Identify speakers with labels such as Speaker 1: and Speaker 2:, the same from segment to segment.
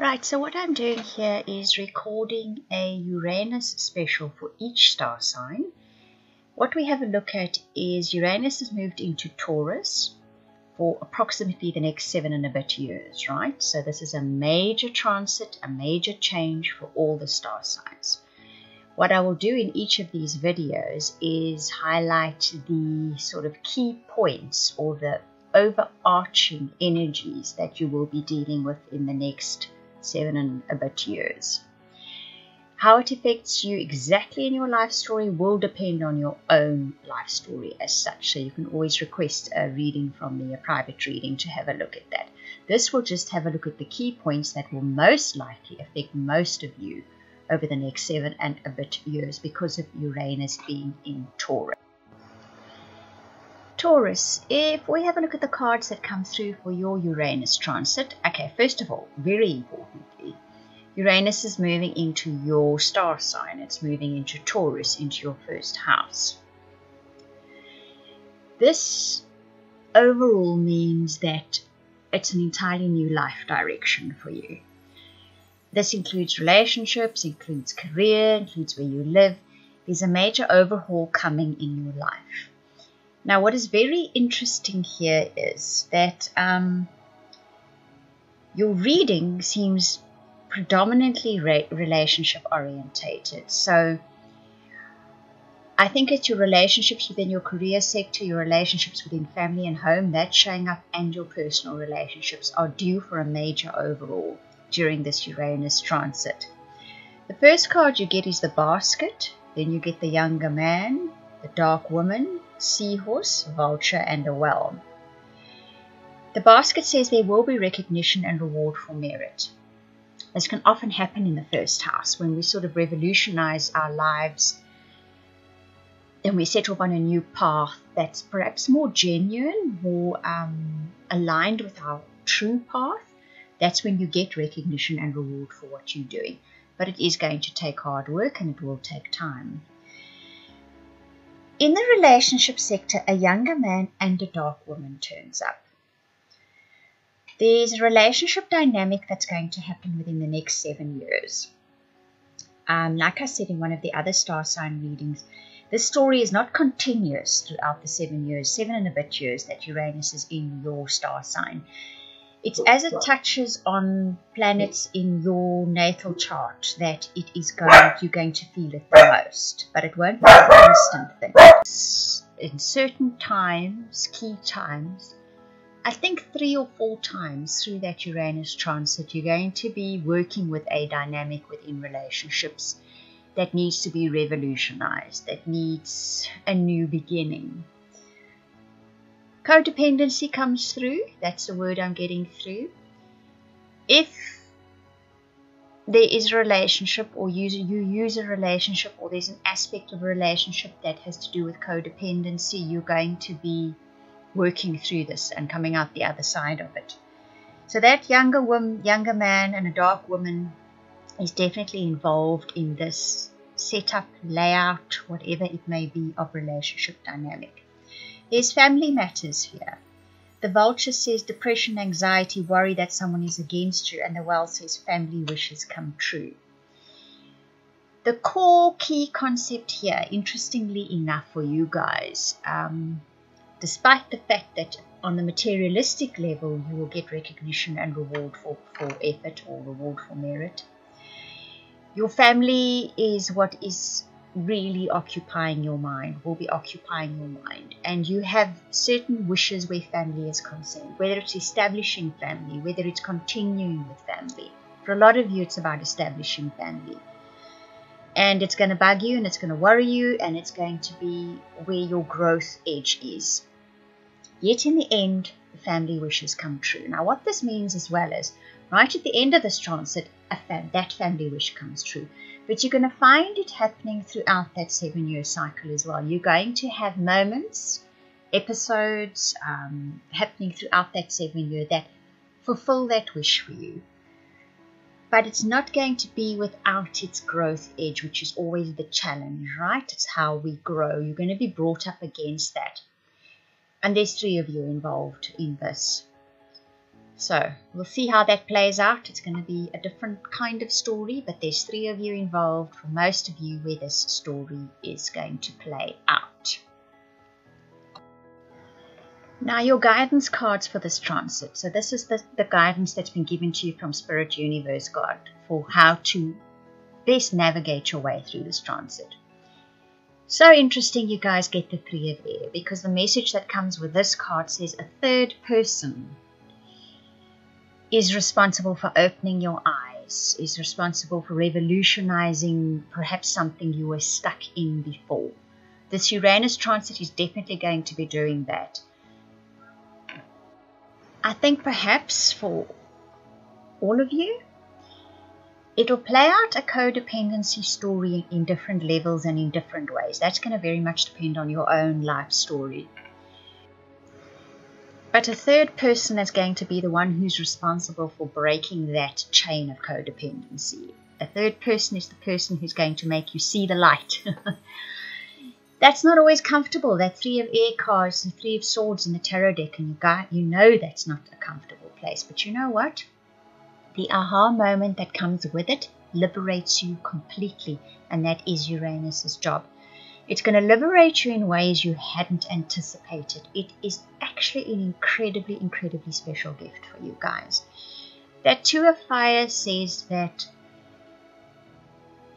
Speaker 1: Right, so what I'm doing here is recording a Uranus special for each star sign. What we have a look at is Uranus has moved into Taurus for approximately the next 7 and a bit years, right? So this is a major transit, a major change for all the star signs. What I will do in each of these videos is highlight the sort of key points or the overarching energies that you will be dealing with in the next 7 and a bit years. How it affects you exactly in your life story will depend on your own life story as such. So you can always request a reading from me, a private reading, to have a look at that. This will just have a look at the key points that will most likely affect most of you over the next 7 and a bit years because of Uranus being in Taurus. Taurus, if we have a look at the cards that come through for your Uranus transit, okay, first of all, very importantly, Uranus is moving into your star sign. It's moving into Taurus, into your first house. This overall means that it's an entirely new life direction for you. This includes relationships, includes career, includes where you live. There's a major overhaul coming in your life. Now, what is very interesting here is that your reading seems predominantly relationship orientated. So I think it's your relationships within your career sector, your relationships within family and home, that's showing up, and your personal relationships are due for a major overhaul during this Uranus transit. The first card you get is the basket, then you get the younger man, the dark woman, seahorse, vulture, and a well. The basket says there will be recognition and reward for merit. This can often happen in the first house when we sort of revolutionize our lives and we set off on a new path that's perhaps more genuine, more aligned with our true path. That's when you get recognition and reward for what you're doing. But it is going to take hard work and it will take time. In the relationship sector, a younger man and a dark woman turns up. There's a relationship dynamic that's going to happen within the next 7 years. Like I said in one of the other star sign readings, this story is not continuous throughout the 7 years, 7 and a bit years that Uranus is in your star sign. It's as it touches on planets in your natal chart that you're going to feel it the most, but it won't be a constant thing. In certain times, key times, I think 3 or 4 times through that Uranus transit, you're going to be working with a dynamic within relationships that needs to be revolutionized, that needs a new beginning. Codependency comes through. That's the word I'm getting through. If there is a relationship or you use a relationship or there's an aspect of a relationship that has to do with codependency, you're going to be working through this and coming out the other side of it. So that younger man and a dark woman is definitely involved in this setup, layout, whatever it may be, of relationship dynamic. There's family matters here. The vulture says depression, anxiety, worry that someone is against you, and the well says family wishes come true. The core key concept here, interestingly enough for you guys, despite the fact that on the materialistic level you will get recognition and reward for effort or reward for merit, your family is what is really occupying your mind, will be occupying your mind. And you have certain wishes where family is concerned, whether it's establishing family, whether it's continuing with family. For a lot of you, it's about establishing family. And it's going to bug you and it's going to worry you and it's going to be where your growth edge is. Yet in the end, the family wishes come true. Now what this means as well is, right at the end of this transit, that family wish comes true. But you're going to find it happening throughout that 7-year cycle as well. You're going to have moments, episodes happening throughout that 7-year that fulfill that wish for you. But it's not going to be without its growth edge, which is always the challenge, right? It's how we grow. You're going to be brought up against that. And there's 3 of you involved in this. So we'll see how that plays out. It's going to be a different kind of story, but there's 3 of you involved, for most of you, where this story is going to play out. Now, your guidance cards for this transit. So this is the guidance that's been given to you from Spirit, Universe, God, for how to best navigate your way through this transit. So interesting you guys get the 3 of air, because the message that comes with this card says a third person is responsible for opening your eyes, is responsible for revolutionizing perhaps something you were stuck in before. This Uranus transit is definitely going to be doing that. I think perhaps for all of you, it'll play out a codependency story in different levels and in different ways. That's going to very much depend on your own life story. But a third person is going to be the one who's responsible for breaking that chain of codependency. A third person is the person who's going to make you see the light. That's not always comfortable. That 3 of air cards, the 3 of swords in the tarot deck, and you know that's not a comfortable place. But you know what? The aha moment that comes with it liberates you completely, and that is Uranus's job. It's going to liberate you in ways you hadn't anticipated. It is actually an incredibly, incredibly special gift for you guys. That 2 of fire says that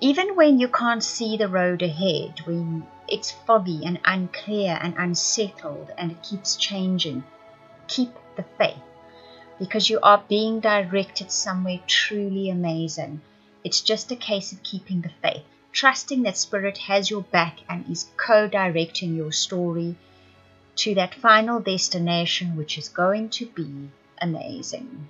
Speaker 1: even when you can't see the road ahead, when it's foggy and unclear and unsettled and it keeps changing, keep the faith, because you are being directed somewhere truly amazing. It's just a case of keeping the faith, trusting that Spirit has your back and is co-directing your story to that final destination, which is going to be amazing.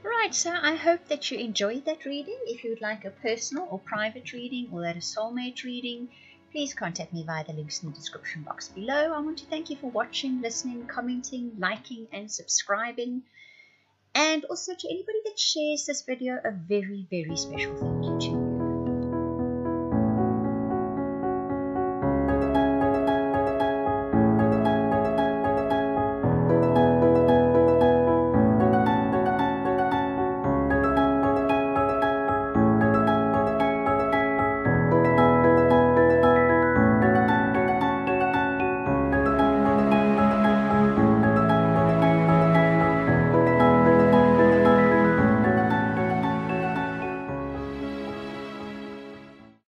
Speaker 1: Right, so I hope that you enjoyed that reading. If you would like a personal or private reading, or that a soulmate reading, please contact me via the links in the description box below. I want to thank you for watching, listening, commenting, liking and subscribing. And also to anybody that shares this video, a very, very special thank you to you.